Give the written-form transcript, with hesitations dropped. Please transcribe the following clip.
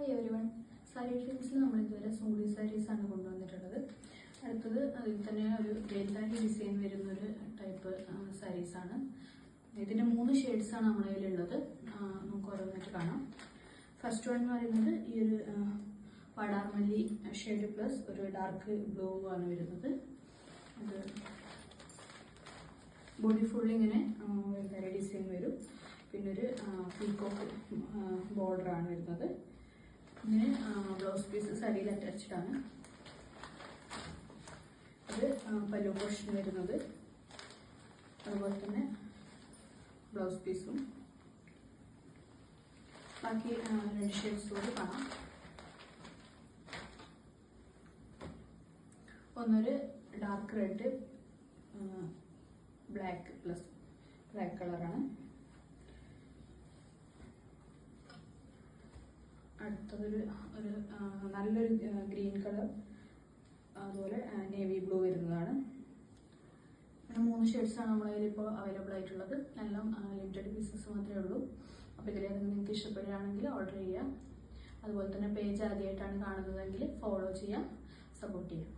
Hi everyone, sari ട്രെൻഡ്സിൽ നമ്മൾ ഇതുവരെ സൂടി സാരീസാണ് കൊണ്ടുവന്നിട്ടുള്ളത്. അടുത്തത് അതിൽ തന്നെ ഒരു വേൽത്താരി ഡിസൈൻ വരുന്നൊരു ടൈപ്പ് സാരീസാണ്. ഇതിൻ്റെ 3 ഷെയ്ഡ്സാണ് നമ്മുടെ കയ്യിലുള്ളത്. നമുക്ക് ഓരോന്നായിട്ട് കാണാം. ഫസ്റ്റ് വൺ എന്ന് പറയുന്നത് ഈ ഒരു വാടാർമല്ലി ഷെയ്ഡ് പ്ലസ് ഒരു ഡാർക്ക് ബ്ലൂ ആണ് വരുന്നത്. അത് ബോഡി ഫുൾ ഇങ്ങനെ വേൽത്താരി ഡിസൈൻ വരും. പിന്നെ ഒരു പീക്കോക്ക് ബോർഡറാണ് വരുന്നത്. ഇങ്ങനെ ബ്ലൗസ് പീസ് സാരിയിൽ അറ്റാച്ച്ഡാണ്. ഇത് പല്ലു പോർഷൻ വരുന്നത്. അതുപോലെ തന്നെ ബ്ലൗസ് പീസും. ബാക്കി 2 ഷെയ്ഡ്സ് കൂടി കാണാം. ഒന്നൊരു dark red black plus black കളറാണ്. അടുത്തതൊരു നല്ലൊരു ഗ്രീൻ കളർ, അതുപോലെ നേവി ബ്ലൂ വരുന്നതാണ്. അങ്ങനെ 3 ഷെയ്ഡ്സാണ് നമ്മുടെ കയ്യിൽ ഇപ്പോൾ അവൈലബിൾ ആയിട്ടുള്ളത്. എല്ലാം ലിമിറ്റഡ് പീസസ് മാത്രമേ ഉള്ളൂ. അപ്പോൾ ഇതിലേതെങ്കിലും നിങ്ങൾക്ക് ഇഷ്ടപ്പെടുകയാണെങ്കിൽ ഓർഡർ ചെയ്യാം. അതുപോലെ തന്നെ പേജ് ആദ്യമായിട്ടാണ് കാണുന്നതെങ്കിൽ ഫോളോ ചെയ്യാം, സപ്പോർട്ട് ചെയ്യാം.